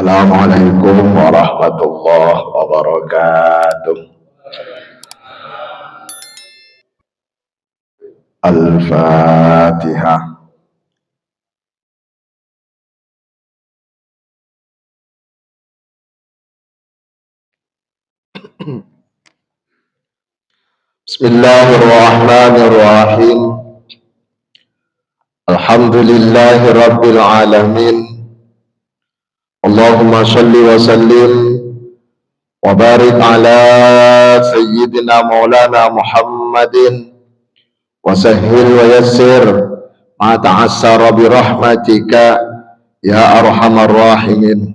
Assalamualaikum warahmatullahi wabarakatuh. Al-Fatihah. Bismillahirrahmanirrahim. Alhamdulillahi rabbil alamin. Allahumma salli wa sallim wa barik ala sayyidina maulana Muhammadin wa sahhil wa yassir ma ta'assara bi rahmatika ya arhamar rahimin.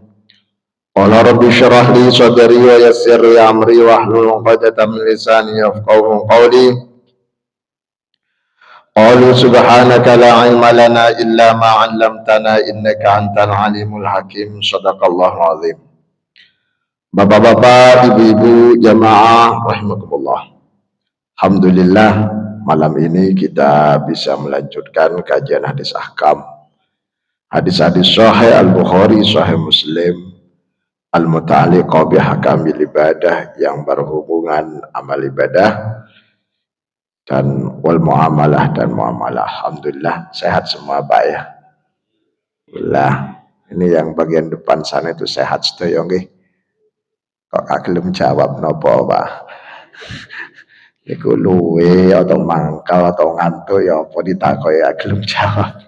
Qala rabbi syrah li sadri wa yassir li amri wahlul 'uqdatam min lisani yafqahu qawli. Qalu subhanaka la ilma lana illa ma 'allamtana innaka antal alimul hakim. Shadaqallahu azim. Bapak-bapak, ibu-ibu, jamaah rahimakumullah. Alhamdulillah malam ini kita bisa melanjutkan kajian hadis ahkam. Hadis-hadis sahih Al-Bukhari, sahih Muslim, al-muta'alliqah bi ahkamil ibadah, yang berhubungan amal ibadah dan wal muamalah dan muamalah. Alhamdulillah sehat semua Pak ya. Alhamdulillah. Ini yang bagian depan sana itu sehat sedaya nggih. Kok belum jawab nopo Pak? Iku luwe atau mangkal atau ngantuk ya apa ditakoki belum jawab.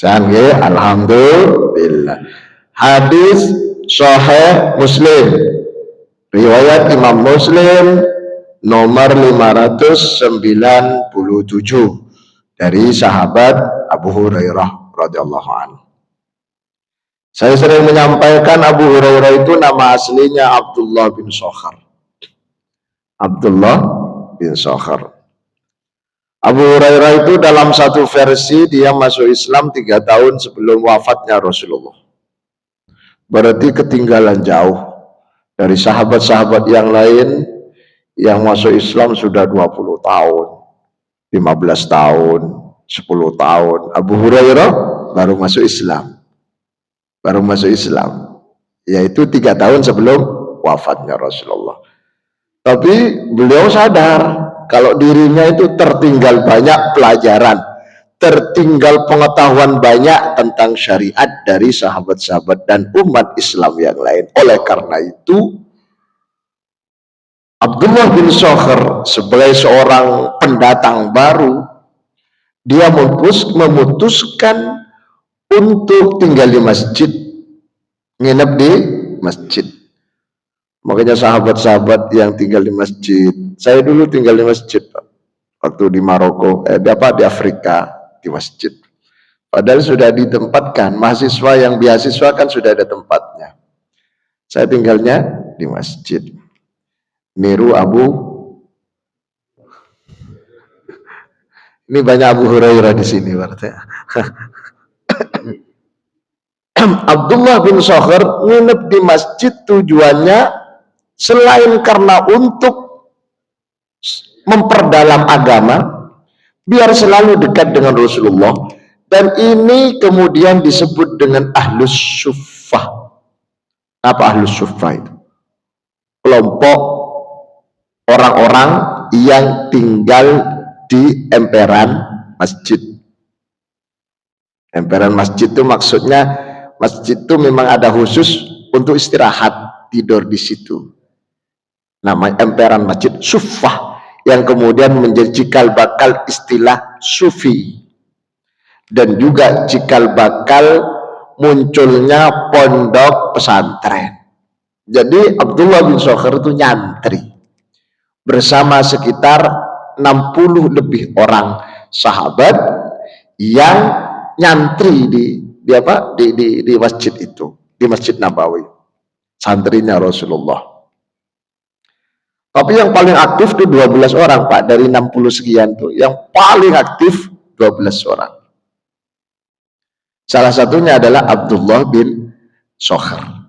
Jangan nggih, alhamdulillah. Hadis sahih Muslim. Riwayat Imam Muslim nomor 597 dari sahabat Abu Hurairah radhiyallahu anhu. Saya sering menyampaikan Abu Hurairah itu nama aslinya Abdullah bin Sakhar. Abdullah bin Sakhar. Abu Hurairah itu dalam satu versi dia masuk Islam 3 tahun sebelum wafatnya Rasulullah. Berarti ketinggalan jauh dari sahabat-sahabat yang lain yang masuk Islam sudah 20 tahun, 15 tahun, 10 tahun. Abu Hurairah baru masuk Islam. Yaitu 3 tahun sebelum wafatnya Rasulullah. Tapi beliau sadar kalau dirinya itu tertinggal banyak pelajaran, tertinggal pengetahuan banyak tentang syariat dari sahabat-sahabat dan umat Islam yang lain. Oleh karena itu Abdullah bin Sakhar sebagai seorang pendatang baru, dia memutuskan untuk tinggal di masjid, nginep di masjid. Makanya sahabat-sahabat yang tinggal di masjid, saya dulu tinggal di masjid waktu di Maroko, di Afrika, di masjid. Padahal sudah ditempatkan, mahasiswa yang beasiswa kan sudah ada tempatnya. Saya tinggalnya di masjid. Niru ini banyak Abu Hurairah di sini berarti. Abdullah bin Sakhar nginep di masjid tujuannya selain karena untuk memperdalam agama, biar selalu dekat dengan Rasulullah, dan ini kemudian disebut dengan ahlus suffah. Apa ahlus suffah itu? Kelompok orang-orang yang tinggal di emperan masjid. Emperan masjid itu maksudnya masjid itu memang ada khusus untuk istirahat, tidur di situ. Namanya emperan masjid suffah, yang kemudian menjadi cikal bakal istilah sufi, dan juga cikal bakal munculnya pondok pesantren. Jadi Abdullah bin Sakhar itu nyantri bersama sekitar 60 lebih orang sahabat yang nyantri di masjid itu, di Masjid Nabawi, santrinya Rasulullah. Tapi yang paling aktif itu 12 orang Pak, dari 60 sekian tuh yang paling aktif 12 orang. Salah satunya adalah Abdullah bin Sakhar.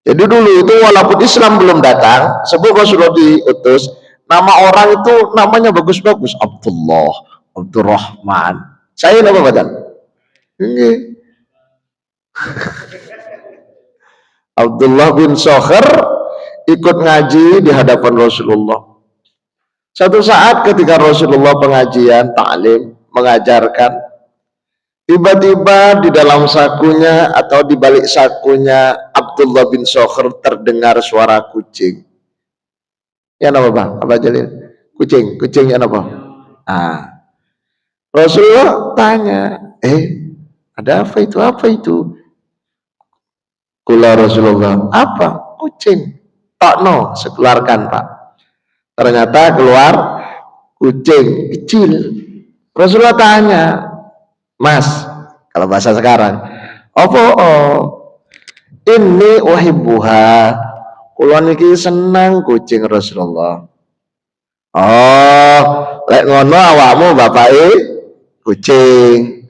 Jadi dulu itu walaupun Islam belum datang, sebelum Rasulullah diutus, nama orang itu namanya bagus-bagus, Abdullah, Abdurrahman. Saya nama badan. Ini Abdullah bin Soher ikut ngaji di hadapan Rasulullah. Satu saat ketika Rasulullah pengajian, taklim, mengajarkan, tiba-tiba di dalam sakunya atau di balik sakunya Abdullah bin Soher terdengar suara kucing. Ya apa bang? Apa jadi? Kucing ya apa? Ah, Rasulullah tanya, ada apa itu? Apa itu? Kula Rasulullah, apa? Kucing. Takno, sekeluarkan pak. Ternyata keluar kucing kecil. Rasulullah tanya, Mas, kalau bahasa sekarang, apa? Ini uhibbuha. Kula niki senang kucing Rasulullah. Oh, lek ngono awakmu bapake kucing.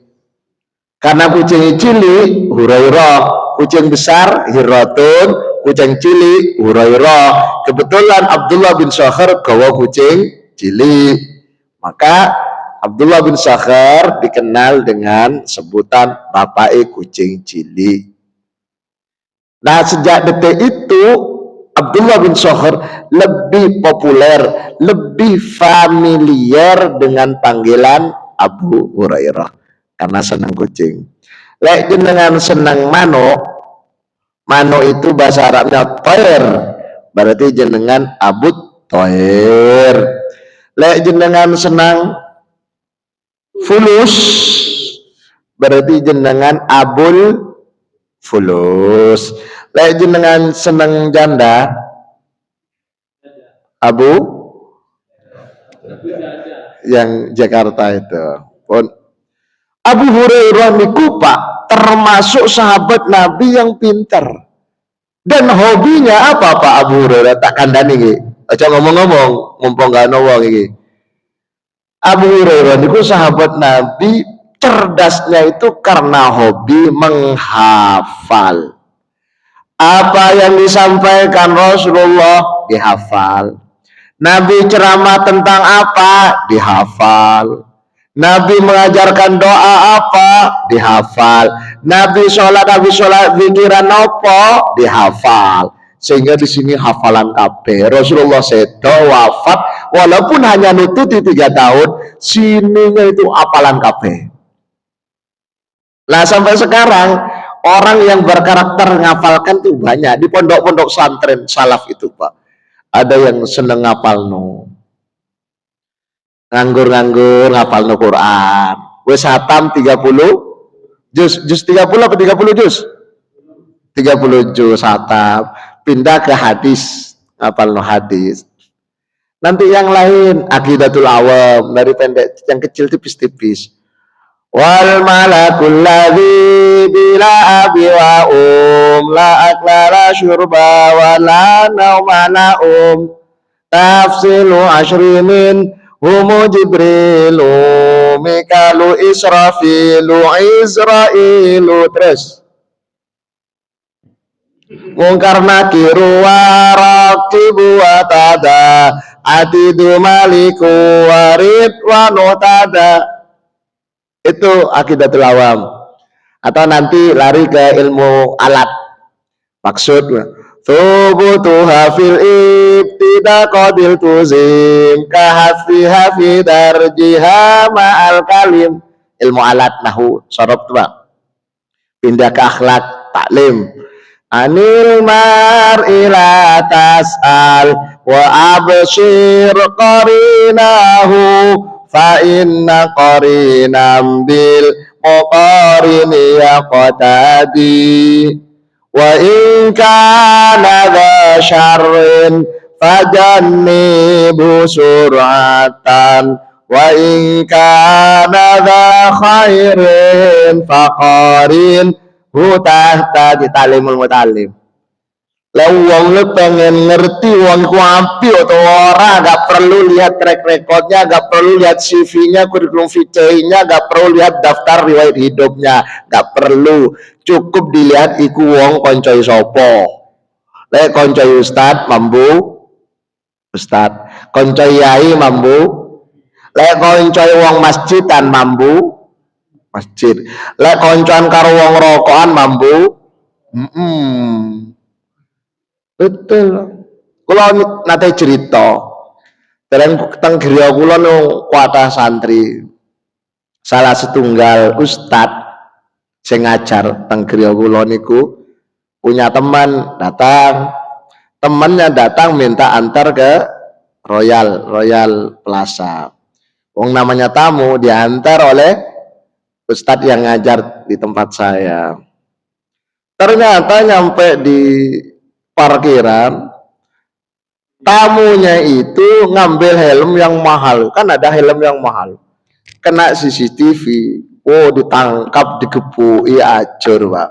Karena kucing cilik Hurairah, kucing besar Hiratun, kucing cilik Hurairah. Kebetulan Abdullah bin Soher gawa kucing cilik, maka Abdullah bin Soher dikenal dengan sebutan bapake kucing cilik. Nah, sejak detik itu Abdullah bin Soher lebih populer, lebih familiar dengan panggilan Abu Hurairah karena senang kucing. Lek jenengan senang manuk, manuk itu bahasa Arabnya toir, berarti jenengan Abu Toir. Lek jenengan senang fulus, berarti jenengan Abul Fulus. Lek jenengan seneng janda, Abu yang Jakarta itu pun. Abu Hurairah niku Pak termasuk sahabat Nabi yang pintar. Dan hobinya apa Pak Abu Hurairah? Tak kandani iki. Aja ngomong-ngomong, mumpung gak ono wong iki. Abu Hurairah niku sahabat Nabi, cerdasnya itu karena hobi menghafal. Apa yang disampaikan Rasulullah dihafal. Nabi ceramah tentang apa dihafal. Nabi mengajarkan doa apa dihafal. Nabi sholat pikiran apa dihafal. Sehingga di sini hafalan kabeh. Rasulullah sedo wafat walaupun hanya nututi 3 tahun, sininya itu hafalan kabeh. Nah sampai sekarang orang yang berkarakter ngapalkan tuh banyak di pondok-pondok santren salaf itu Pak. Ada yang seneng ngapal nganggur ngapal Quran. Wes hatam 30 juz 30 apa 30 juz? 30 juz hatam. Pindah ke hadis, ngapal hadis. Nanti yang lain Aqidatul Awam, dari pendek yang kecil tipis-tipis. Wal malakul ladzi bila abi wa la akla la syurba wa la nauma la tafsilu asyrimin humu jibrilu mikalu israfilu izrailu. Terus mungkar nakiru wa raqibu wa tada atidu maliku warid wa notada. Itu Aqidatul Awam. Atau nanti lari ke ilmu alat. Maksud thubutuha fil ibtidaqadil tuzim kahfiha fi darjiha ma'al kalim. Ilmu alat nahu sorob tuh Pak. Pindah ke akhlak taklim. Anil mar'i la tas'al wa abshir qarinahu fa inna qarinam bil muqarini yaqtadi wa in kana dha syarrin fajannibu sur'atan wa in kana dha khairin faqarin tahta di talimul mutalim. Wong lu pengen ngerti wong ku apik atau ora, gak perlu lihat track recordnya, gak perlu lihat CV-nya, kurikulum vitae-nya, gak perlu lihat daftar riwayat hidupnya, gak perlu. Cukup dilihat iku wong koncoi sopo. Lek koncoi ustad mambu ustad, koncoi yai mambu, lek koncoi wong masjidan mambu masjid. Lek koncoan karo wong rokokan mambu. Betul. Kula nate cerita. Dereng teng griya kula nu kuatah santri. Salah setunggal ustad sing ngajar teng griya kula niku punya teman datang. Temannya datang minta antar ke Royal Plaza. Wong namanya tamu diantar oleh ustadz yang ngajar di tempat saya. Ternyata nyampe di parkiran, tamunya itu ngambil helm yang mahal. Kan ada helm yang mahal. Kena CCTV. Oh, ditangkap, digebui, ajur, Pak.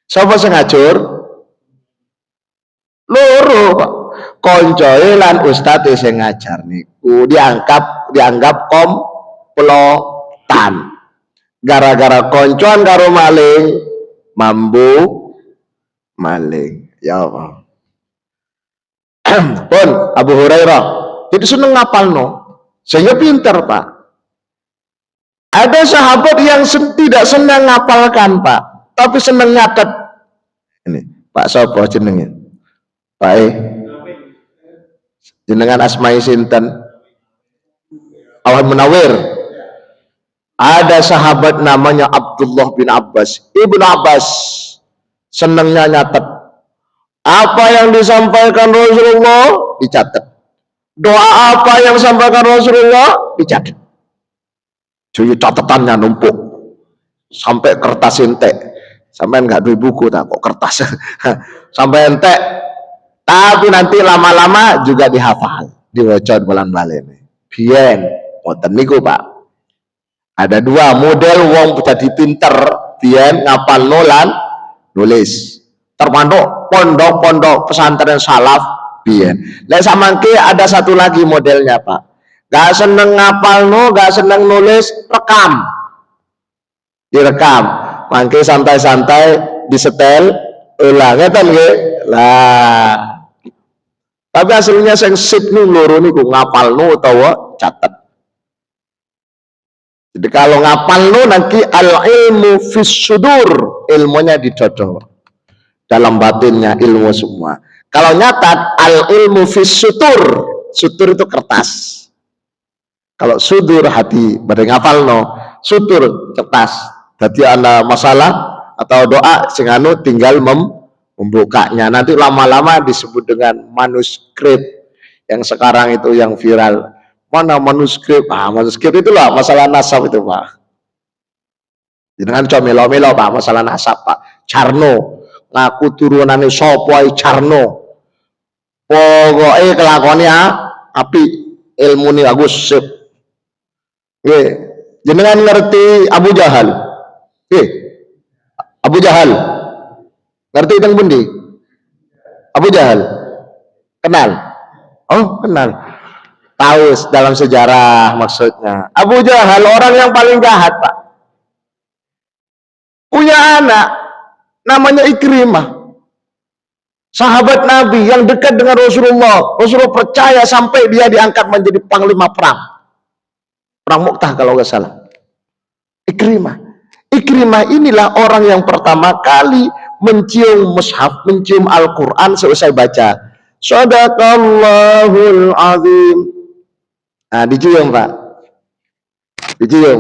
Siapa sing ajur? Loro, Pak. Koncoe lan ustadz sing ngajar niku dianggap komplotan. Gara-gara koncoan karo maling, mambu maling. Ya Allah. Pun Abu Hurairah itu seneng ngapal no, sehingga pinter Pak. Ada sahabat yang tidak senang ngapalkan Pak, tapi seneng nyatet. Ini Pak sapa jenenge? Pak jenengan asmai sinten? Awan Munawir. Ada sahabat namanya Abdullah bin Abbas. Ibnu Abbas senengnya nyatet. Apa yang disampaikan Rasulullah dicatat. Doa apa yang disampaikan Rasulullah dicatat. Jadi catatannya numpuk sampai kertas entek. Sampai enggak duwe buku tak kok kertas. Sampai entek. Tapi nanti lama-lama juga dihafal, diwaca bulan-bulan. Biyen wonten niku Pak. Ada dua model wong jadi pinter biyen ngapal nolan nulis. Termasuk pondok-pondok pesantren salaf biyen. Lek samangke ada satu lagi modelnya Pak. Gak seneng ngapal no, gak seneng nulis, rekam. Direkam. Mangke santai-santai disetel ulang ngeten nggih. Lah. Tapi hasilnya sing sip nu loro niku ngapal no utawa catet. Jadi kalau ngapal lu nanti al-ilmu fis sudur, ilmunya dicocok dalam batinnya ilmu semua. Kalau nyatat al-ilmu fis sutur, sutur itu kertas. Kalau sudur hati, badhe ngapal no, sutur kertas. Jadi ada masalah atau doa sing anu tinggal membukanya. Nanti lama-lama disebut dengan manuskrip yang sekarang itu yang viral. Mana manuskrip? Manuskrip itulah masalah nasab itu Pak. Jangan coba melo-melo Pak masalah nasab Pak. Carno ngaku turunane sapa ae Carno. Pokoke kelakone api ilmune bagus sip. Nggih, jenengan ngerti Abu Jahal? Nggih. Abu Jahal. Ngerti teng pundi? Abu Jahal. Kenal? Oh, kenal. Tahu dalam sejarah maksudnya. Abu Jahal orang yang paling jahat Pak. Punya anak namanya Ikrimah. Sahabat Nabi yang dekat dengan Rasulullah. Rasulullah percaya sampai dia diangkat menjadi panglima perang. Perang Mu'tah kalau nggak salah. Ikrimah. Ikrimah inilah orang yang pertama kali mencium mushaf, mencium Al-Quran selesai baca. Shadaqallahul azim. Nah, dicium Pak, dicium.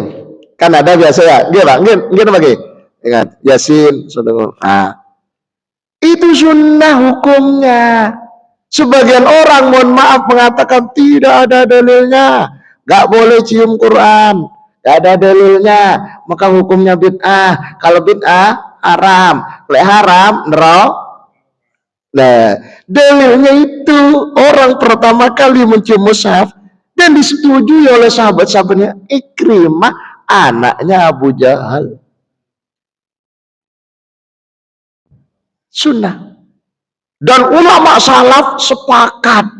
Kan ada biasa ya, nggih Pak, nggih nggih ingat Yasin, saudara. Nah, itu sunnah hukumnya. Sebagian orang mohon maaf mengatakan tidak ada dalilnya, nggak boleh cium Quran, nggak ada dalilnya, maka hukumnya bid'ah. Kalau bid'ah haram, lek haram nerok. Nah, dalilnya itu orang pertama kali mencium mushaf dan disetujui oleh sahabat-sahabatnya Ikrimah, anaknya Abu Jahal. Sunnah. Dan ulama salaf sepakat.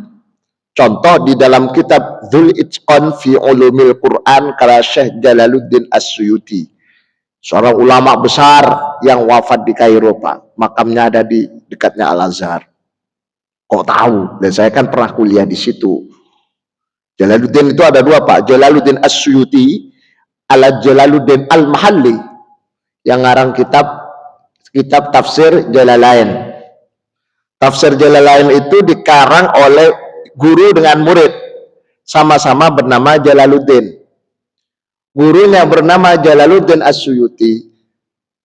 Contoh di dalam kitab Dzul Itqan fi Ulumil Quran karya Syekh Jalaluddin As-Suyuti. Seorang ulama besar yang wafat di Kairo Pak. Makamnya ada di dekatnya Al-Azhar. Kok tahu? Dan saya kan pernah kuliah di situ. Jalaluddin itu ada dua Pak, Jalaluddin As-Suyuti ala Jalaluddin Al-Mahalli yang ngarang kitab tafsir Jalalain. Tafsir Jalalain itu dikarang oleh guru dengan murid, sama-sama bernama Jalaluddin. Gurunya bernama Jalaluddin As-Suyuti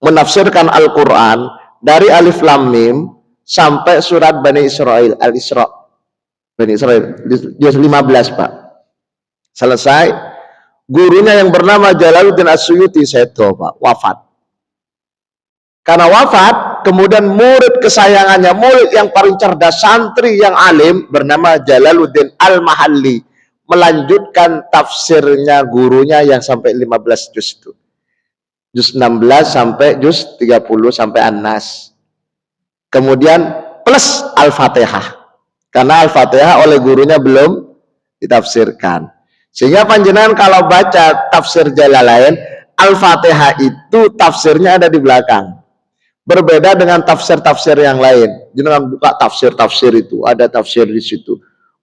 menafsirkan Al-Quran dari Alif Lam Mim sampai surat Bani Israel, Al-Isra. Bani Israel, juz 15 Pak. Selesai, gurunya yang bernama Jalaluddin As-Suyuti seto Pak, wafat. Karena wafat, kemudian murid kesayangannya, murid yang paling cerdas, santri yang alim bernama Jalaluddin Al-Mahalli melanjutkan tafsirnya gurunya yang sampai 15 juz itu. Juz 16 sampai juz 30 sampai An-Nas. Kemudian plus Al-Fatihah. Karena Al-Fatihah oleh gurunya belum ditafsirkan. Sehingga panjenengan kalau baca tafsir Jalalain, Al-Fatihah itu tafsirnya ada di belakang. Berbeda dengan tafsir-tafsir yang lain. Jangan buka tafsir-tafsir itu, ada tafsir di situ.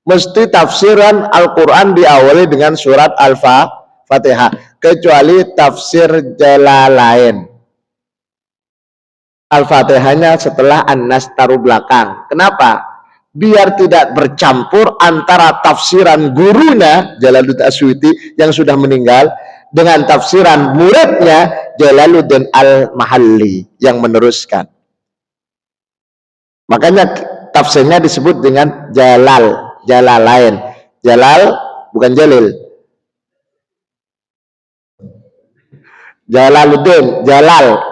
Mesti tafsiran Al-Quran diawali dengan surat Al-Fatihah, kecuali tafsir Jalalain. Al-Fatihahnya setelah An-Nas taruh belakang. Kenapa? Biar tidak bercampur antara tafsiran gurunya Jalaluddin As-Suyuti yang sudah meninggal dengan tafsiran muridnya Jalaluddin Al-Mahalli yang meneruskan. Makanya tafsirnya disebut dengan Jalalain. Jalal bukan Jalil. Jalaluddin,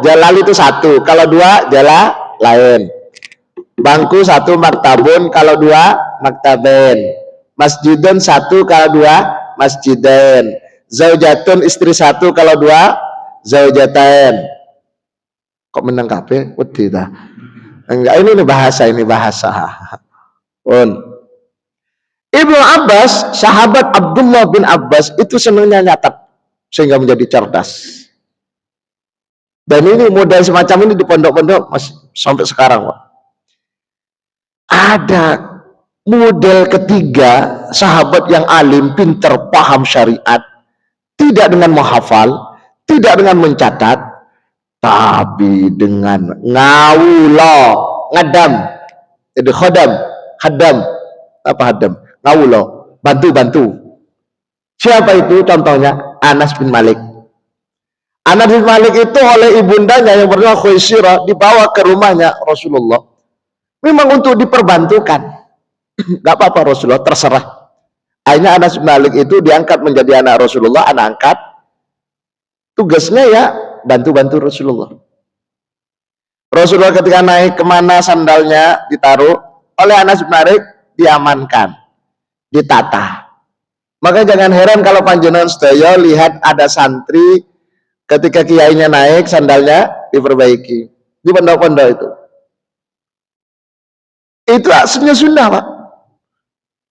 Jalal itu satu, kalau dua Jalalain. Bangku satu maktabun, kalau dua maktaben. Masjidun satu, kalau dua masjidain. Zaujatun istri satu, kalau dua zaujatain. Kok menang kabeh? Wedi ta. Enggak, ini bahasa. Ibnu Abbas, sahabat Abdullah bin Abbas itu senangnya nyatat sehingga menjadi cerdas. Dan ini model semacam ini di pondok-pondok masih sampai sekarang, Pak. Ada model ketiga sahabat yang alim, pintar, paham syariat, tidak dengan menghafal, tidak dengan mencatat, tapi dengan ngawula, ngadam. Jadi hadam, apa hadam? Ngawula, bantu. Siapa itu? Contohnya Anas bin Malik. Anas bin Malik itu oleh ibundanya yang bernama Khuwaisirah dibawa ke rumahnya Rasulullah. Memang untuk diperbantukan. Gak apa-apa Rasulullah, terserah. Akhirnya Anas bin Malik itu diangkat menjadi anak Rasulullah, anak angkat. Tugasnya ya bantu-bantu Rasulullah. Rasulullah ketika naik kemana sandalnya ditaruh, oleh Anas bin Malik diamankan, ditata. Maka jangan heran kalau panjenengan sedaya lihat ada santri ketika kiainya naik sandalnya diperbaiki di pondok-pondok itu. Itu aslinya sunnah, Pak.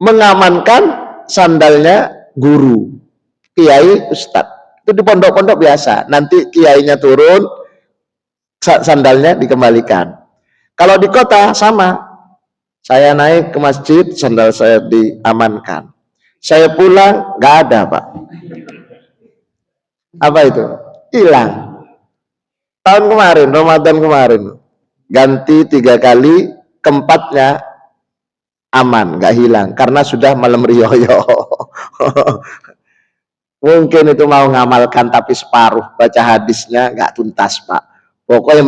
Mengamankan sandalnya guru, kiai, ustadz. Itu di pondok-pondok biasa. Nanti kiainya turun, sandalnya dikembalikan. Kalau di kota sama. Saya naik ke masjid, sandal saya diamankan. Saya pulang, nggak ada, Pak. Apa itu? Hilang. Tahun kemarin, Ramadan kemarin, ganti 3 kali, keempatnya aman, nggak hilang karena sudah malam riyoyo. Mungkin itu mau ngamalkan tapi separuh, baca hadisnya nggak tuntas, Pak. Pokoknya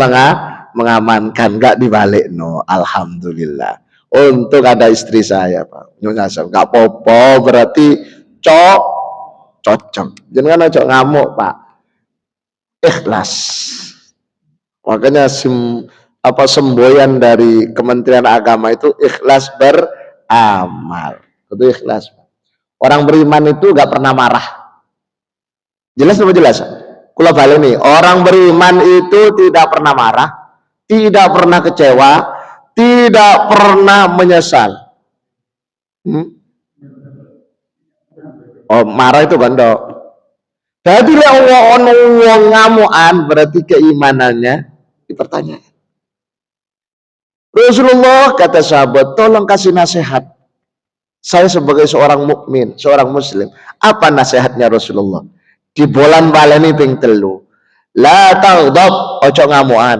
mengamankan, nggak dibalik, no. Alhamdulillah. Untuk ada istri saya, Pak. Nggak popo berarti cocok. Jangan aja ngamuk, Pak. Ikhlas. Makanya semboyan dari Kementerian Agama itu ikhlas beramal. Itu ikhlas. Orang beriman itu gak pernah marah. Jelas atau jelas? Kula balik nih, orang beriman itu tidak pernah marah, tidak pernah kecewa, tidak pernah menyesal. Oh, marah itu bandok. Jadi orang ngamuan berarti keimanannya dipertanyakan. Rasulullah kata sahabat, tolong kasih nasihat. Saya sebagai seorang mukmin, seorang muslim, apa nasihatnya Rasulullah? Di bolan baleni ping 3. La taghdab, ojo ngamuan.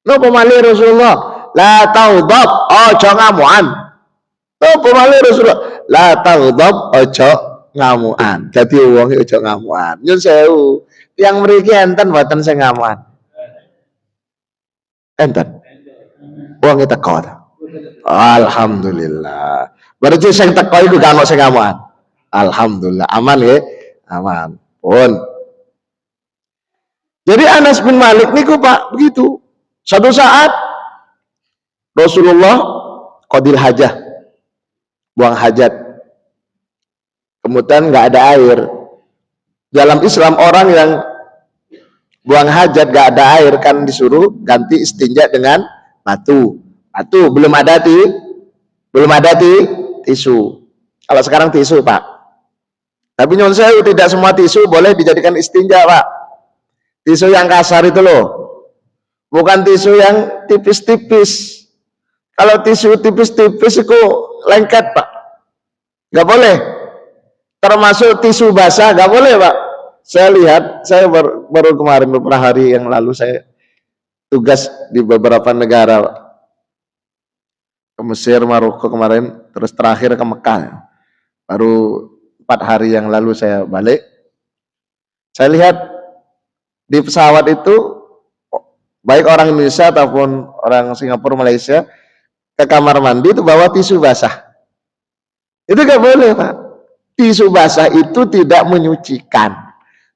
Napa malih Rasulullah? La taghdab, ojo ngamuan. Napa malih Rasulullah? La taghdab, ojo ngamuan. Dadi wong ojo ngamuan. Nyun sewu, tiyang mriki enten mboten sing ngamuan? Enten. Wong teko ta. Alhamdulillah. Berarti sing teko iku gak ono sing ngamuan. Alhamdulillah, aman nggih? Aman. Pun. Jadi Anas bin Malik niku Pak begitu. Suatu saat Rasulullah qadil hajah, buang hajat. Kemudian nggak ada air. Dalam Islam orang yang buang hajat nggak ada air kan disuruh ganti istinja dengan batu. Batu belum ada tisu. Kalau sekarang tisu Pak. Tapi nyuwun sewu, tidak semua tisu boleh dijadikan istinja Pak. Tisu yang kasar itu loh, bukan tisu yang tipis-tipis. Kalau tisu tipis-tipis itu lengket Pak, nggak boleh. Termasuk tisu basah nggak boleh Pak. Saya lihat, saya baru kemarin beberapa hari yang lalu saya tugas di beberapa negara Pak. Ke Mesir, Maroko kemarin, terus terakhir ke Mekah. Baru 4 hari yang lalu saya balik. Saya lihat di pesawat itu baik orang Indonesia ataupun orang Singapura, Malaysia ke kamar mandi itu bawa tisu basah. Itu gak boleh Pak. Tisu basah itu tidak menyucikan,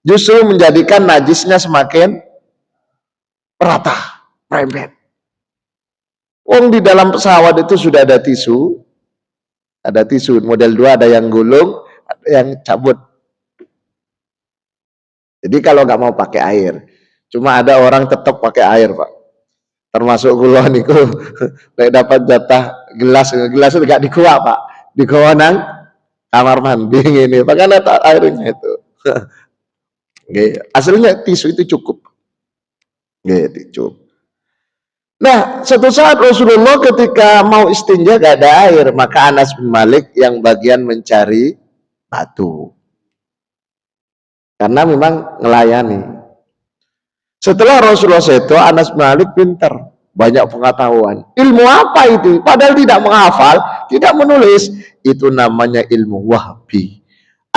justru menjadikan najisnya semakin merata, merembet. Wong di dalam pesawat itu sudah ada tisu model 2, ada yang gulung, ada yang cabut. Jadi kalau nggak mau pakai air, cuma ada orang tetap pakai air Pak. Termasuk kula niku, nek dapat jatah gelas itu nggak dikuak Pak, dikuak nang kamar mandi ini, makanya tak airnya itu. Aslinya tisu itu cukup. Cukup. Nah, suatu saat Rasulullah ketika mau istinja gak ada air, maka Anas bin Malik yang bagian mencari batu. Karena memang ngelayani. Setelah Rasulullah itu, Anas bin Malik pintar, banyak pengetahuan. Ilmu apa itu? Padahal tidak menghafal, tidak menulis. Itu namanya ilmu wahbi.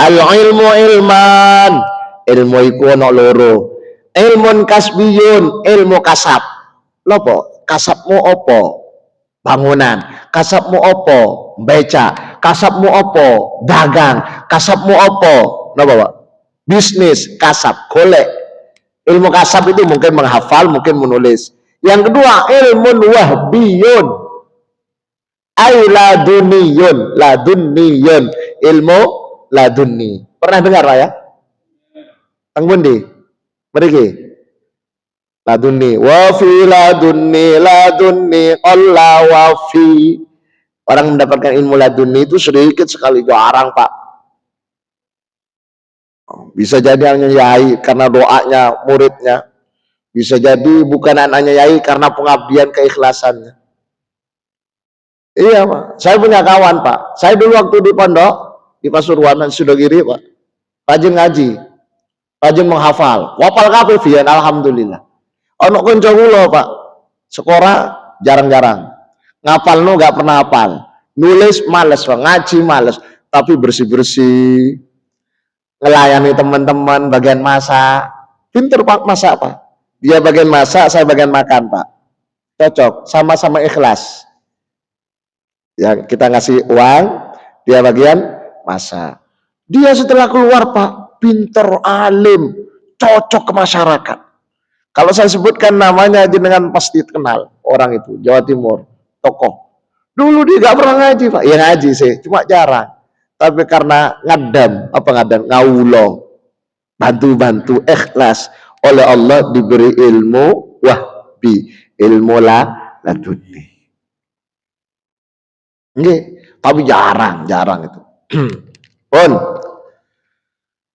Al-ilmu ilman. Ilmu iku ono loro. Ilmun kasbiyun, ilmu kasab. Lopo? Kasabmu opo? Bangunan. Kasabmu opo? Beca. Kasabmu opo? Dagang. Kasabmu opo? Napa Pak? Bisnis, kasab, golek. Ilmu kasab itu mungkin menghafal, mungkin menulis. Yang kedua, ilmun wahbiyun. Ay laduniyun. Ilmu laduni. Pernah dengar Pak ya? Teng pundi? Mriki. Laduni. Wa fi laduni qalla wa fi. Orang mendapatkan ilmu laduni itu sedikit sekali, jarang Pak. Bisa jadi hanya yai karena doanya muridnya. Bisa jadi bukan anaknya yai karena pengabdian keikhlasannya. Iya Pak. Saya punya kawan Pak. Saya dulu waktu di pondok di Pasuruan Sudogiri Pak, rajin ngaji, rajin menghafal. Wapal kabeh biyen alhamdulillah. Ono kanca kula Pak, sekolah jarang-jarang. Ngapalno gak pernah hafal. Nulis males, Pak. Ngaji males, tapi bersih-bersih. Ngelayani teman-teman bagian masak, pinter Pak masak Pak. Dia bagian masak, saya bagian makan Pak. Cocok, sama-sama ikhlas. Ya kita ngasih uang, dia bagian masak. Dia setelah keluar Pak, pinter, alim, cocok ke masyarakat. Kalau saya sebutkan namanya jenengan pasti kenal orang itu, Jawa Timur, tokoh. Dulu dia gak pernah ngaji Pak, ya ngaji sih, cuma jarang. Tapi karena ngawulo, bantu-bantu ikhlas, oleh Allah diberi ilmu wahbi, ilmu laduni. Nggih, tapi jarang itu. Pun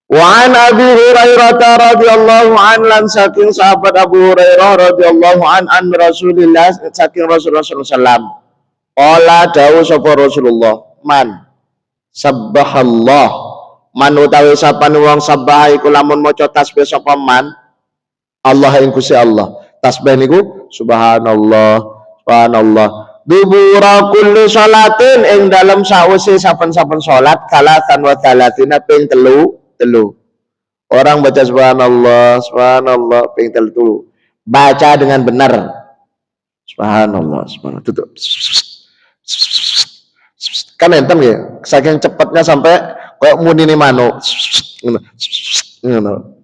wa an Abi Hurairah radhiyallahu an, lan saking sahabat Abu Hurairah radhiyallahu an Rasulillah, saking Rasulullah sallallahu alaihi wasallam. Qala dawu sapa Rasulullah, man sabbahallah Man utawi sapane wong sabah iku lamun maca tasbih sapa man Allah ing Gusti Allah. Tasbih niku subhanallah, subhanallah. Dubura kulli sholatin ing dalam sawise saben-saben salat salatan wa salatina ping telu. Orang baca subhanallah, subhanallah ping telu. Baca dengan benar. Subhanallah, subhanallah. Tutup. Kan enten ya, saking cepatnya sampai kayak muni manuk. Ngono.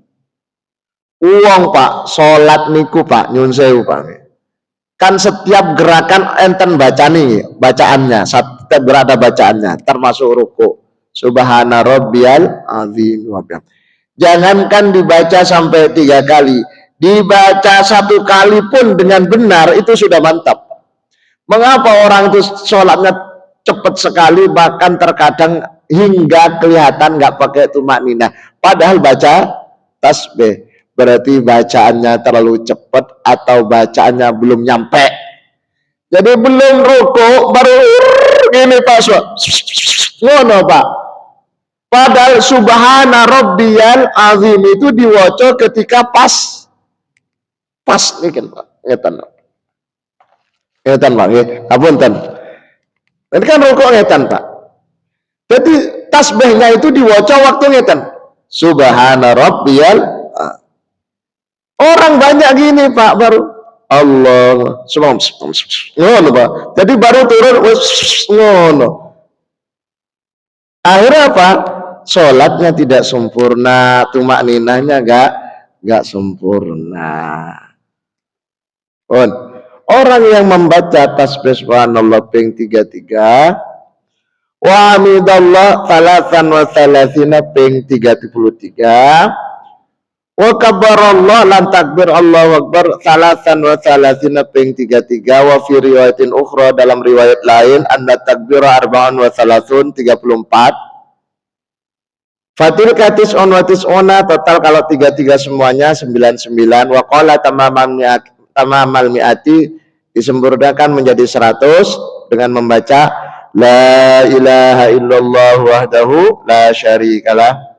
Uang Pak, sholat niku Pak, nyun sewu Pak. Kan setiap gerakan enten bacaannya, setiap gerak ada bacaannya, termasuk ruku. Subhana rabbiyal azim. Jangankan dibaca sampai 3 kali, dibaca 1 kali pun dengan benar itu sudah mantap. Mengapa orang itu sholatnya cepat sekali, bahkan terkadang hingga kelihatan nggak pakai tumak ninah, padahal baca tasbih? Berarti bacaannya terlalu cepat atau bacaannya belum nyampe. Jadi belum ruku baru gini Pak, ngono Pak. Padahal subhana rabbiyal azim itu diwaca ketika pas nih Pak. Ngeten Pak, nggih. Ngapunten. Ini kan ruku ngeten Pak. Jadi tasbihnya itu diwaca waktu ngeten. Subhana rabbiyal. Orang banyak gini Pak, baru Allah ngono Pak. Jadi baru turun ngono. Akhirnya apa? Sholatnya tidak sempurna, tumak ninahnya enggak sempurna. Orang yang membaca tasbih subhanallah ping 33 wa hamidallah salatan wa salasina ping 33 wa kabbarallah lan takbir Allahu akbar salasan wa salasina ping 33 wa fi riwayatin ukhra dalam riwayat lain anna takbira arba'an wa salasun 34 fatil katis on watis ona total kalau 33 semuanya 99 wa qala tamamal mi'ati disempurnakan menjadi 100 dengan membaca la ilaha illallah wahdahu la syarikalah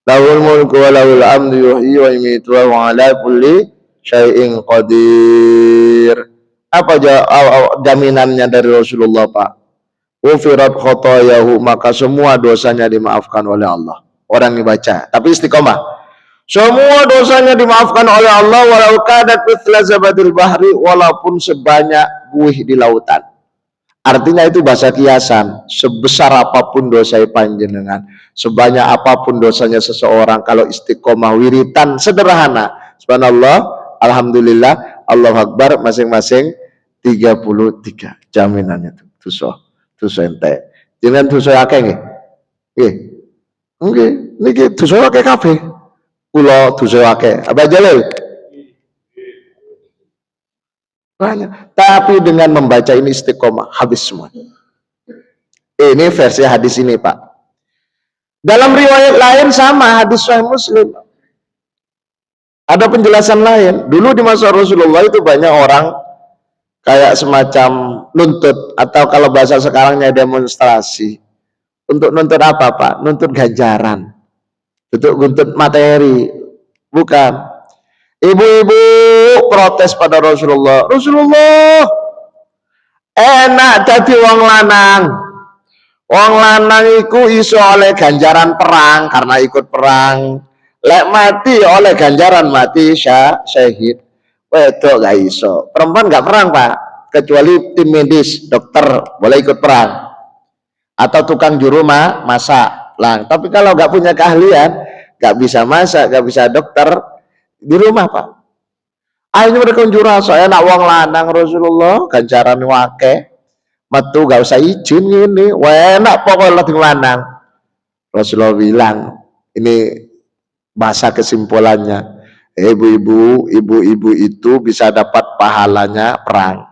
lahul mulku wa lahul hamdu yuhyi wa yumiitu wa ala kulli syai'in qadir. Apa jaminannya dari Rasulullah Pak? Ufirat khotoyahu, maka semua dosanya dimaafkan oleh Allah. Orang yang baca, tapi istiqomah. Semua dosanya dimaafkan oleh Allah walau kadat mithla zabadil bahri, walaupun sebanyak buih di lautan. Artinya itu bahasa kiasan, sebesar apapun dosa panjenengan, sebanyak apapun dosanya seseorang, kalau istiqomah wiritan sederhana, subhanallah, alhamdulillah, Allahu akbar, masing-masing 33, jaminannya itu dosa ente. Jangan dosa akeh nggih. Nggih, niki dosa akeh kabeh. Kula dosa akeh. Apa jale? Banyak. Tapi dengan membaca ini istiqomah habis semua. Ini versi hadis ini Pak. Dalam riwayat lain sama, hadis Sahih Muslim. Ada penjelasan lain. Dulu di masa Rasulullah itu banyak orang kayak semacam nuntut, atau kalau bahasa sekarangnya demonstrasi. Untuk nuntut apa Pak? Nuntut ganjaran. Untuk nuntut materi. Bukan. Ibu-ibu protes pada Rasulullah. Rasulullah, enak jadi wong lanang. Wong lanang iku iso oleh ganjaran perang karena ikut perang. Lek mati oleh ganjaran mati syahid. Wedok gak iso. Perempuan gak perang Pak, kecuali tim medis, dokter boleh ikut perang. Atau tukang juru masak. Lah, tapi kalau gak punya keahlian, gak bisa masak, gak bisa dokter, di rumah Pak. Akhirnya mereka jurah, saya nak wong lanang Rasulullah, ganjaran wake, metu gak usah izin ini, enak pokoknya di lanang. Rasulullah bilang, ini bahasa kesimpulannya, ibu-ibu itu bisa dapat pahalanya perang,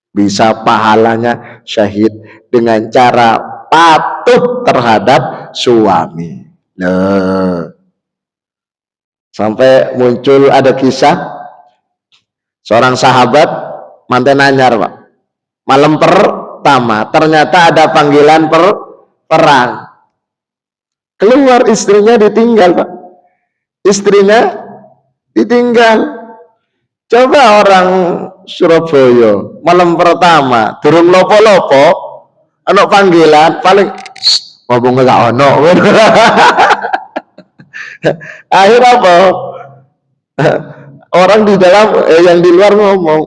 bisa pahalanya syahid dengan cara patuh terhadap suami. Nah, sampai muncul ada kisah seorang sahabat manten anyar Pak. Malam pertama ternyata ada panggilan perang. Keluar, istrinya ditinggal, Pak. Istrinya ditinggal. Coba orang Surabaya malam pertama durung lopo-lopo ana panggilan paling ngomong gak ono. Akhir apa? Orang di dalam yang di luar ngomong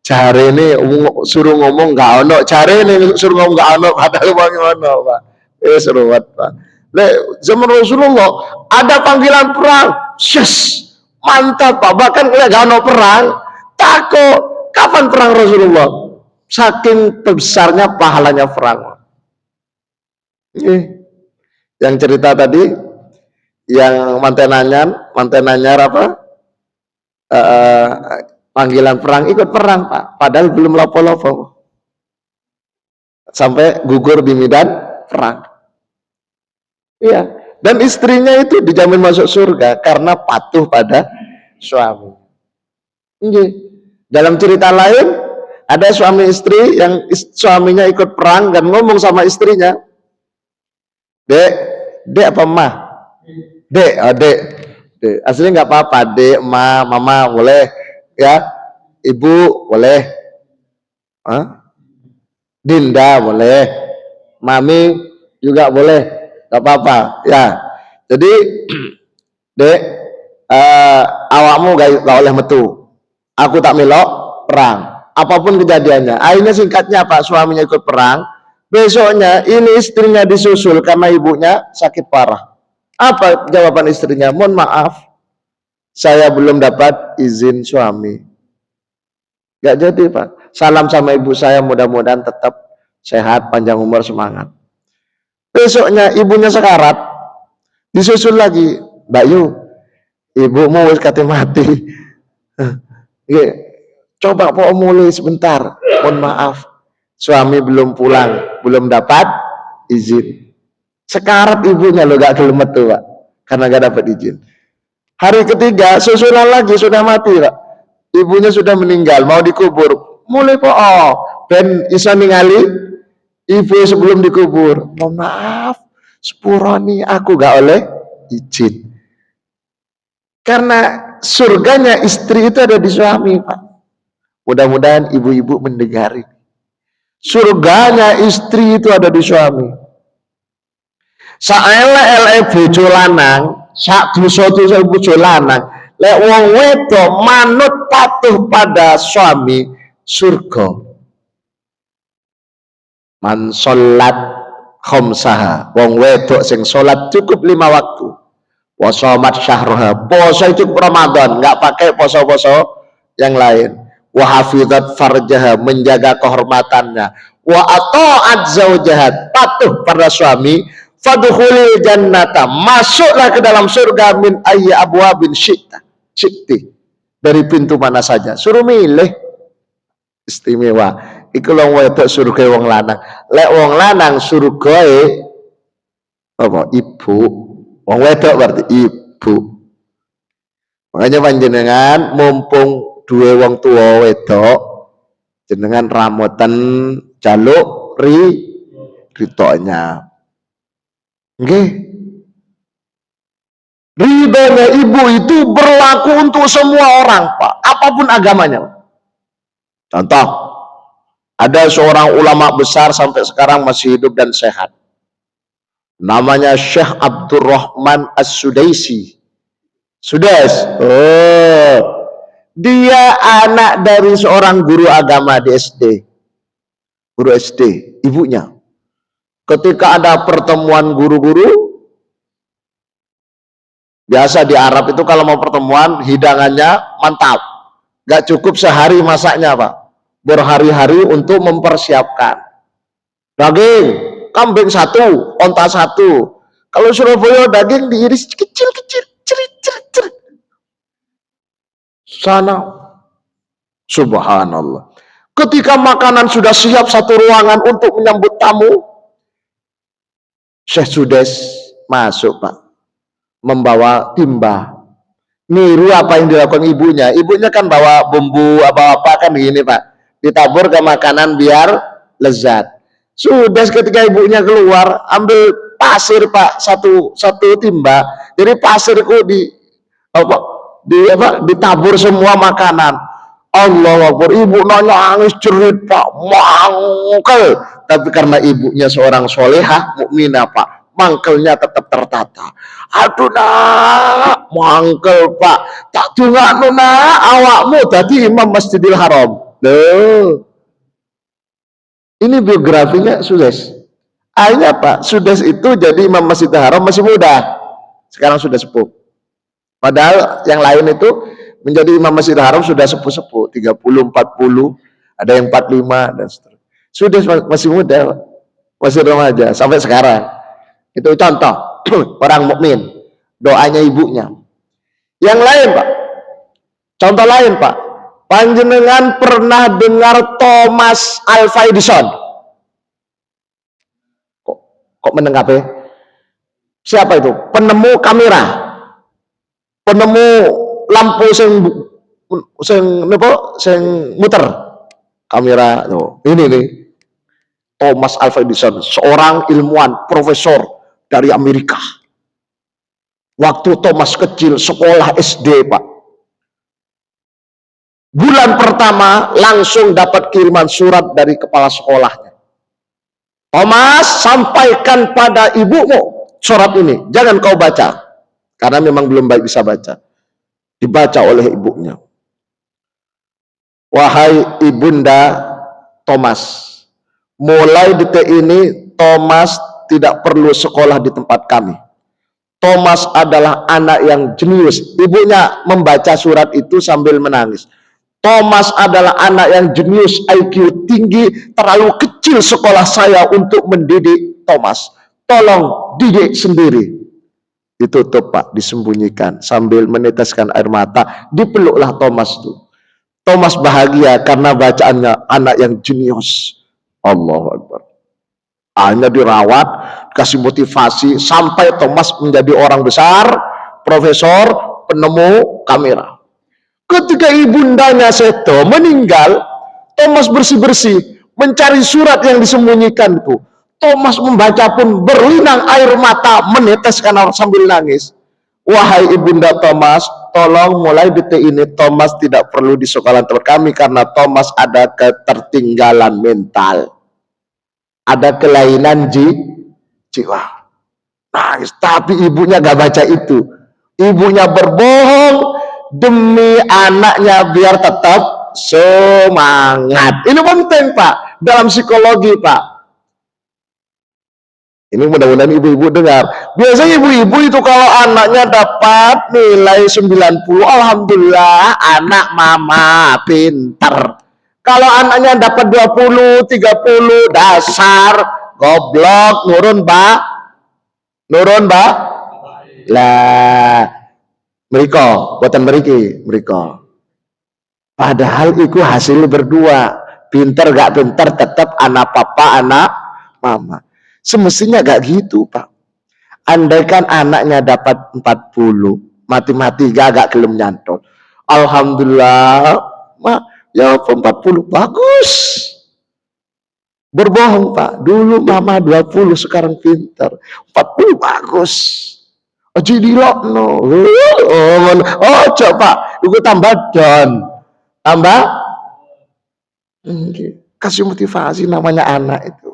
jare ini suruh ngomong gak ono, jare ini suruh ngomong gak ono, padahal wong ono, Pak. Seruat, Pak. Zaman Rasulullah ada panggilan perang, yes, mantap, Pak. Bahkan kalau gak ono perang, takut kapan perang Rasulullah, saking besarnya pahalanya perang. Yang cerita tadi yang mantenanyar apa panggilan perang, ikut perang, Pak, padahal belum lopo-lopo sampai gugur di medan perang. Iya, dan istrinya itu dijamin masuk surga karena patuh pada suami. Dalam cerita lain ada suami istri yang suaminya ikut perang dan ngomong sama istrinya, dek apa mah? Dek, dek. Aslinya nggak apa-apa, dek, ma, mama boleh, ya, ibu boleh, Dinda boleh, mami juga boleh, nggak apa-apa, ya. Jadi, dek, awakmu gak oleh metu, aku tak melok perang, apapun kejadiannya. Akhirnya singkatnya Pak, suaminya ikut perang. Besoknya ini istrinya disusul karena ibunya sakit parah. Apa jawaban istrinya? Mohon maaf, saya belum dapat izin suami. Gak jadi, Pak. Salam sama ibu saya, mudah-mudahan tetap sehat, panjang umur, semangat. Besoknya ibunya sekarat, disusul lagi, Mbak Yu, ibumu wis kate mati. Coba po mulai sebentar, mohon maaf, suami belum pulang, belum dapat izin. Sekarat ibunya lo gak gelem metu, Pak, karena gak dapat izin. Hari ketiga susulan lagi, sudah mati, Pak, ibunya sudah meninggal, mau dikubur. Mulai po ben iso ningali ibu sebelum dikubur. Mohon maaf, sepuroni aku gak oleh izin. Karena surganya istri itu ada di suami, Pak. Mudah-mudahan ibu-ibu mendengar ini. Surganya istri itu ada di suami. Saelek-elek bojo lanang, sak dosa-dosa bojo lanang, lek wong wedok manut patuh pada suami, surga. Man sholat khamsaha, wong wedok sing sholat cukup 5 waktu. Wa shamat syahraha, poso cukup Ramadan, enggak pakai poso-poso yang lain. Wa hafizat farjaha, menjaga kehormatannya. Wa ata'at zaujaha, patuh pada suami. Fadkhulil jannata, masuklah ke dalam surga min ayyi abwabin syi'ti, dari pintu mana saja. Suruh milih, istimewa. Iku wong wedok surga wong lanang. Lek wong lanang surgae apa? Ibu. Wong wedok berarti ibu. Makanya panjenengan mumpung duwe wong tua wedok, jenengan ramoten jaluk ritonya. Nggih. Ridhonya ibu itu berlaku untuk semua orang, Pak, apapun agamanya. Contoh, ada seorang ulama besar sampai sekarang masih hidup dan sehat. Namanya Syekh Abdurrahman As-Sudaisi. Sudes. Oh. Dia anak dari seorang guru agama di SD. Guru SD, ibunya. Ketika ada pertemuan guru-guru, biasa di Arab itu kalau mau pertemuan hidangannya mantap, gak cukup sehari masaknya, Pak, berhari-hari untuk mempersiapkan. Daging kambing 1, onta 1. Kalau Surabaya daging diiris kecil-kecil, cerit-cerit. Sana, subhanallah. Ketika makanan sudah siap satu ruangan untuk menyambut tamu, Syekh Sudes masuk, Pak, membawa timba. Niru apa yang dilakukan ibunya. Ibunya kan bawa bumbu apa-apa kan gini, Pak, ditabur ke makanan biar lezat. Sudes ketika ibunya keluar, ambil pasir Pak, satu timba. Jadi pasirku ditabur semua makanan. Allah Akbar, ibu nangis jerit Pak, mangkel. Tapi karena ibunya seorang solehah mukminah Pak, mangkelnya tetap tertata. Aduh nak, mangkel Pak, tak dungakno nak, awakmu dadi imam Masjidil Haram. Loh, ini biografinya Sudes. Akhirnya Pak, Sudes itu jadi imam Masjidil Haram masih muda, sekarang sudah sepuh. Padahal yang lain itu menjadi imam Masjidil Haram sudah sepuh-sepuh, 30, 40, ada yang 45 dan seterusnya. Sudah masih muda, masih remaja sampai sekarang. Itu contoh orang mukmin, doanya ibunya. Yang lain Pak, contoh lain Pak, panjenengan pernah dengar Thomas Alva Edison? Kok menengah? Siapa itu? Penemu kamera, penemu lampu sing muter kamera. Ini nih Thomas Alva Edison, seorang ilmuwan profesor dari Amerika. Waktu Thomas kecil sekolah SD Pak, bulan pertama langsung dapat kiriman surat dari kepala sekolahnya. Thomas, sampaikan pada ibumu surat ini, jangan kau baca, karena memang belum baik bisa baca. Dibaca oleh ibunya. Wahai ibunda Thomas, mulai detik ini Thomas tidak perlu sekolah di tempat kami. Thomas adalah anak yang jenius. Ibunya membaca surat itu sambil menangis. Thomas adalah anak yang jenius, IQ tinggi, terlalu kecil sekolah saya untuk mendidik Thomas. Tolong didik sendiri. Ditutup Pak, disembunyikan sambil meneteskan air mata. Dipeluklah Thomas itu. Thomas bahagia karena bacaannya anak yang jenius. Allahu Akbar. Hanya dirawat, kasih motivasi sampai Thomas menjadi orang besar, profesor, penemu kamera. Ketika ibundanya Seto meninggal, Thomas bersih-bersih mencari surat yang disembunyikan itu. Thomas membaca pun berlinang air mata, meneteskan sambil nangis. Wahai ibunda Thomas, tolong mulai detik ini Thomas tidak perlu di sekolah tempat kami karena Thomas ada ketertinggalan mental, ada kelainan jiwa. Nangis, tapi ibunya gak baca itu. Ibunya berbohong demi anaknya biar tetap semangat. Ini penting Pak, dalam psikologi Pak. Ini mudah-mudahan ibu-ibu dengar. Biasanya ibu-ibu itu kalau anaknya dapat nilai 90, alhamdulillah anak mama pinter. Kalau anaknya dapat 20, 30, dasar goblok, nurun Pak. Lah mereka, buatan mereka. Padahal itu hasil berdua. Pinter gak pinter tetap anak papa, anak mama. Semestinya gak gitu Pak. Andaikan anaknya dapat 40, matematika gak gelem nyantol. Alhamdulillah, ya 40 bagus. Berbohong Pak, dulu mama 20 sekarang pinter. 40 bagus. Ojo dilokno. Oh, coba iku tambah don. Tambah kasih motivasi namanya anak itu.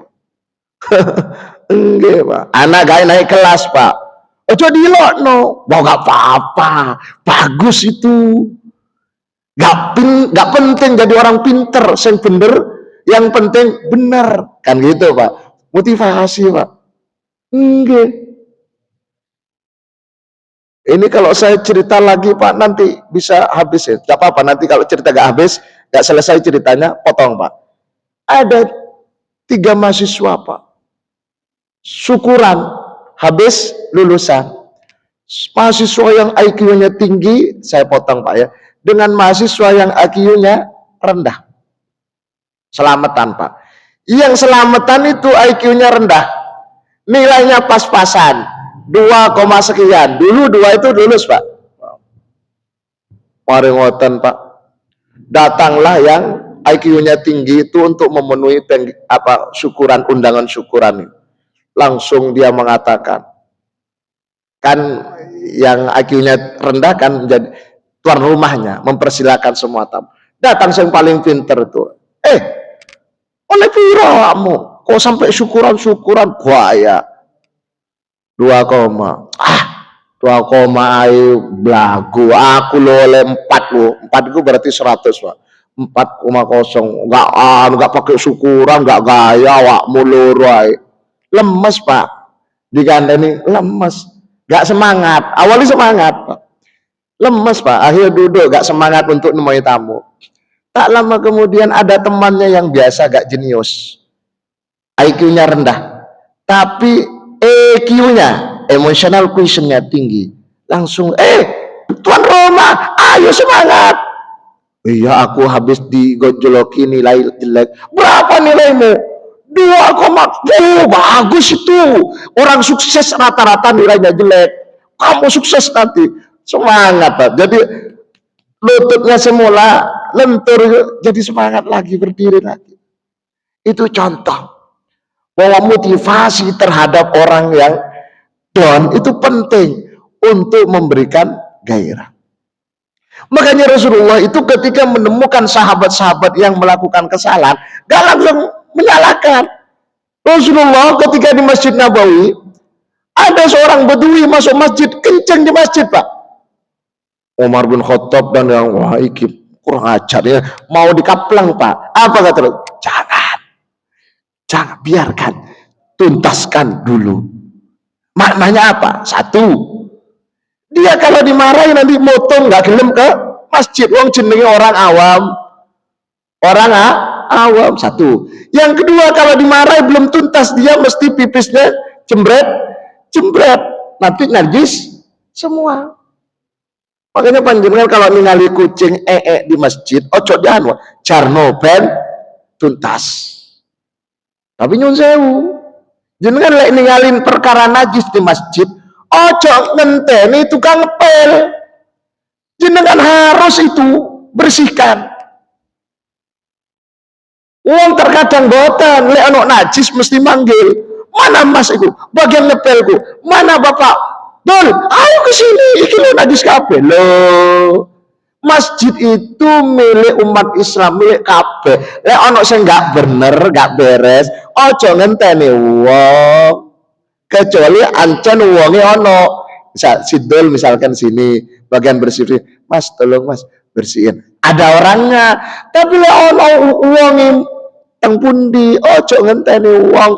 Enggak Pak. Anak gak naik kelas Pak. Ojo dilokno. Wah gak apa-apa. Bagus itu. Gak penting jadi orang pinter, yang bener, yang penting bener. Kan gitu Pak. Motivasi Pak. Enggak. Ini kalau saya cerita lagi Pak nanti bisa habis ya. Gak apa-apa, nanti kalau cerita gak habis, gak selesai ceritanya, potong Pak. Ada 3 mahasiswa Pak, syukuran habis lulusan. Mahasiswa yang IQ-nya tinggi saya potong Pak ya, dengan mahasiswa yang IQ-nya rendah. Selamatan Pak. Yang selamatan itu IQ-nya rendah, nilainya pas-pasan 2, sekian. Dulu 2 itu lulus Pak. Mari ngoten Pak. Datanglah yang IQ-nya tinggi itu untuk memenuhi syukuran, undangan syukuran ini. langsung dia mengatakan, kan yang IQ-nya rendah kan menjadi tuan rumahnya, mempersilakan semua tamu. Datang yang paling pinter tuh, oleh piramu, kok sampai syukuran buaya 2, 2, ayo blagu, aku lo oleh 4 itu berarti 100 Pak. 4,0 nggak pakai syukuran, nggak gaya, wak mulurai lemes Pak, digandani lemes, nggak semangat. Awalnya semangat Pak, lemes Pak, akhirnya duduk nggak semangat untuk nemui tamu. Tak lama kemudian ada temannya yang biasa gak jenius, IQ-nya rendah, tapi EQ-nya, emotional quotient-nya tinggi. Langsung, tuan rumah, ayo semangat. Iya, aku habis digojoloki nilai jelek. Berapa nilaimu? 2,2. Bagus itu. Orang sukses rata-rata nilainya jelek. Kamu sukses nanti. Semangat Pak. Jadi lututnya semula lentur, jadi semangat lagi, berdiri lagi. Itu contoh bahwa motivasi terhadap orang yang down itu penting untuk memberikan gairah. Makanya Rasulullah itu ketika menemukan sahabat-sahabat yang melakukan kesalahan, gak langsung menyalahkan. Rasulullah ketika di Masjid Nabawi, ada seorang Badui masuk masjid, kenceng di masjid Pak. Umar bin Khattab dan yang wah iki kurang ajar ya, mau dikaplang Pak. Apa kata lu? Jangan, biarkan, tuntaskan dulu. Maknanya apa? 1, dia kalau dimarahi nanti motong nggak gelem ke masjid, wong jenenge orang awam. 1. Yang kedua, kalau dimarahi belum tuntas, dia mesti pipisnya jembret, nanti najis semua. Makanya panjenengan kalau ningali kucing di masjid, ojo jangan jarno ben tuntas. Tapi nyun sewu, jenengan lek ningalin perkara najis di masjid, ojo ngenteni tukang ngepel. Jenengan harus itu bersihkan. Wong terkadang boten lek ono najis mesti manggil, mana mas itu bagian ngepelku, mana bapak, Dul, ayo ke sini, iki lo najis kabeh. Lo, masjid itu milik umat Islam, milik kabeh. Lek ono sing gak bener, gak beres, ojo ngenteni wong. Kecuali ancen wonge ono. Misal sidul misalkan sini, bagian bersih, Mas tolong Mas bersihin. Ada orangnya, tapi lek ono wonge teng pundi, ojo ngenteni wong.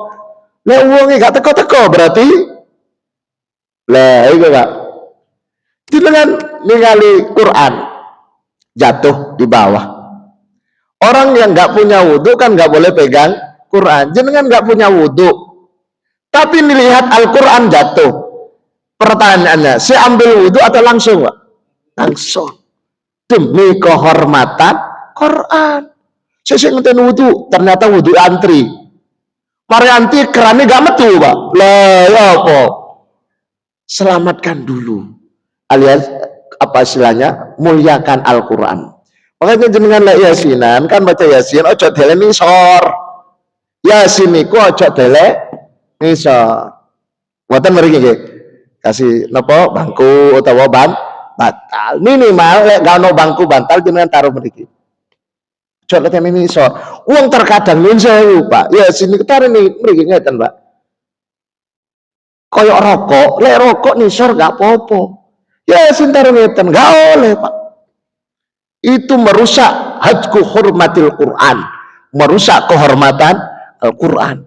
Lek wonge gak teko-teko berarti lah itu Pak. Jenengan ningali Quran jatuh di bawah. Orang yang nggak punya wudhu kan nggak boleh pegang Quran. Jenengan nggak punya wudhu, tapi melihat Al-Quran jatuh. Pertanyaannya, saya ambil wudhu atau langsung Pak? Langsung. Demi kehormatan Quran. Saya ngeten wudhu, ternyata wudhu antri. Mari antri kerannya gak metu Pak. Lah ya apa? Selamatkan dulu, alias apa istilahnya, muliakan Al-Quran. Makanya jenengan lek yasinan kan baca yasin ojo dele nisor, yasin niku ojo dele nisor. Mboten mriki nggih kasih napa bangku utawa bantal minimal lek gak ono bangku bantal jenengan taruh mriki, ojo dele nisor. Wong terkadang nyun sewu Pak, yasin niku taruh mriki ngeten Pak. Koyok rokok, lek rokok nisor gak apa-apa. Ya sintar ngeten, gak oleh Pak. Itu merusak hajku hurmatil Quran, merusak kehormatan Al-Quran.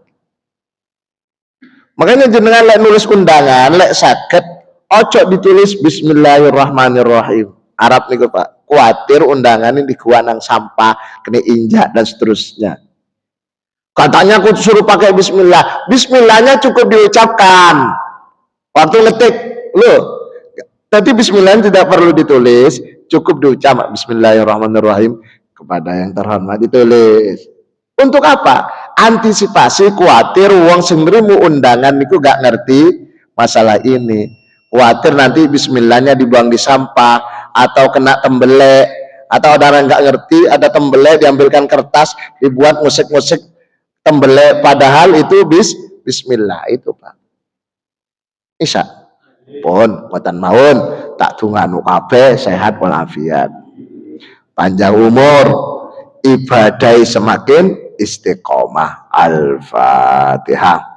Makanya jenengan lek nulis undangan, lek sakit, ojo ditulis Bismillahirrahmanirrahim. Arab nih Pak, kuatir undangan ini diguan nang sampah, kena injak dan seterusnya. Katanya aku suruh pakai bismillah. Bismillahnya cukup diucapkan. Waktu ngetik, loh. Tadi bismillah tidak perlu ditulis, cukup diucap Bismillahirrahmanirrahim kepada yang terhormat ditulis. Untuk apa? Antisipasi khawatir wong sing nrimu undangan niku gak ngerti masalah ini. Khawatir nanti bismillahnya dibuang di sampah atau kena tembelek, atau ada orang gak ngerti ada tembelek diambilkan kertas dibuat musik-musik tembelek, padahal itu bismillah itu Pak. Isa pun mboten mawon tak dunganu kabeh sehat walafiat. Panjang umur, ibadah semakin istiqomah. Al-Fatihah.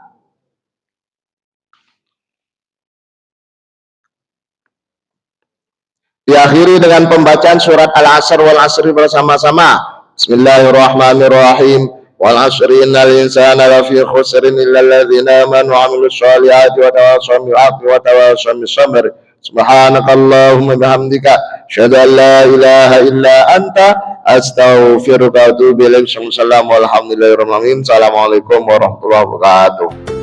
Diakhiri dengan pembacaan surat Al-Asr wal Asri bersama-sama. Bismillahirrahmanirrahim. Wal asri innal insana lafi khusrin illa alladzina amanu wa 'amilus shalihati wa tawassaw bil haqqi wa tawassaw bis sabr. Subhanakallahumma bihamdika asyhadu an la ilaha illa anta astaghfiruka wa atubu ilaik. Assalamualaikum warahmatullahi wabarakatuh.